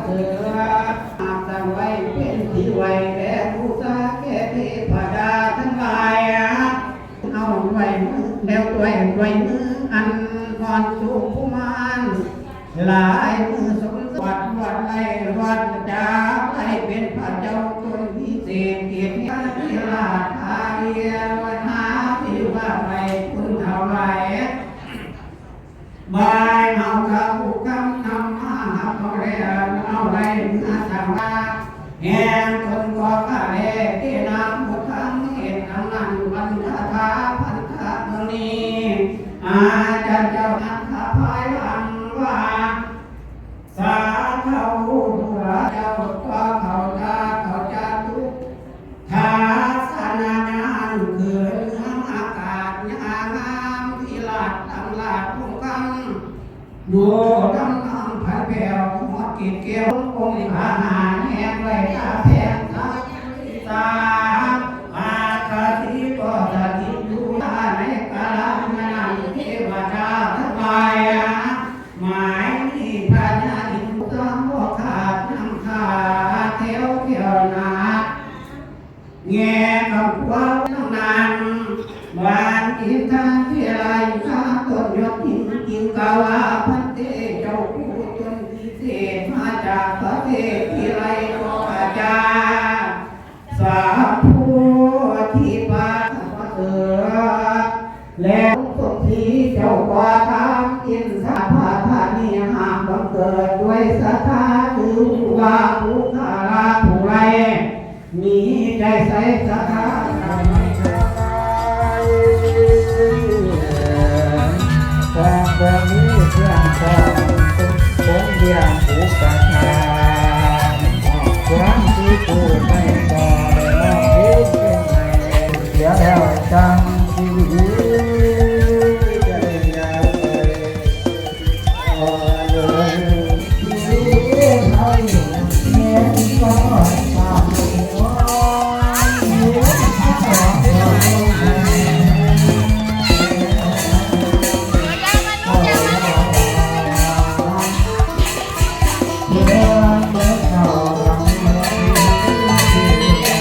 เสืออาบตั้งไว้เป็นที่ไว้แด่ผู้สาแก่เทพดาทั้งหลายเอาไว้มือแล้วไว้มืออันก่อนสู่ผู้มานหลายมือสมวัดไล่วัดจ้าไล่เป็นพระเจ้าตนพิเศษเกียรติพิราชอาเรียวันหาที่ว่าไปคุณเท่าไรบายเอาข้าวกำนำมาเอาแรงเอาไรมาสั่งมาแห่งคนก็ข้าแห่ที่นำบุตรทั้งเห็นทั้งนั้นวันคาถาพันธะเมืองนี้อาจารย์เจ้านักข่าพายหลังว่าสาเขาผู้เจ้าก็เขาจะทุกทาสนาญาณคือเนื้ออากาศยางามที่ลาดตำลาดพงกังดูดำน้ำผัดแผ่วหมดกีดเกี่ยวองค์พระหาแห่งไว้ตาแพงตาตาอาคาติก็จะติดอยู่ตาในกาลมนังเทวดาทั้งหลายหมายที่พระญาติต้องบ่ขาดน้ำขาดเที่ยวนาแง่กับพวกทั้งนั้นบานอินทาที่ไรข้าต้นยศจิงกาวาพันเตเจ้าผู้จนพิเศษมาจากประเทศที่ไรก็อาจารย์สาผู้ที่ปาพระเสือแล้วสมทีเจ้าก่อทำอินทาภาธานีหามบังเกิดด้วยศรัทธาคือว่าผู้ขาลาผู้ไรมีใจใส่ศรัทธาความบ่มีเพื่อนพ้องคงเดียงผู้กระทำความที่ผู้ไม่ก่อได้มองเห็นเป็นไงเสียแล้วจังชีวิตจะได้ยาวไปเลยชีวิตให้แม่ก็ตามหัวเ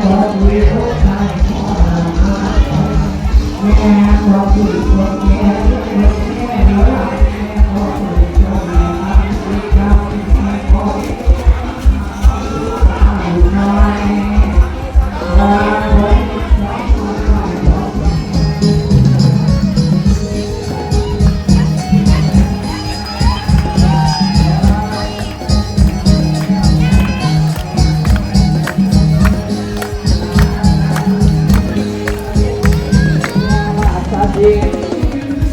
บอกวิโรธาขอมาแม่บอกวิโรธแม่แม่เนื้อแม่บอกวิโรธแม่วิจารณ์ไม่พอน้อยรักผม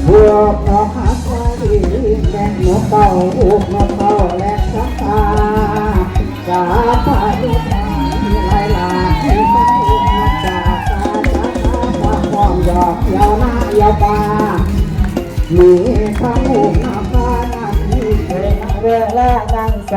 พวกน้องฮักว่าดีแม่นกเต่าอุกนกเต่าและสักตาจาปาดุตาหลายหลายที่ฟังอุกนกจากตาความมองหยอกเยาวหน้าเยาวปามีทั้งอุกนกตาหน้าที่เคยเรื่อและดังแส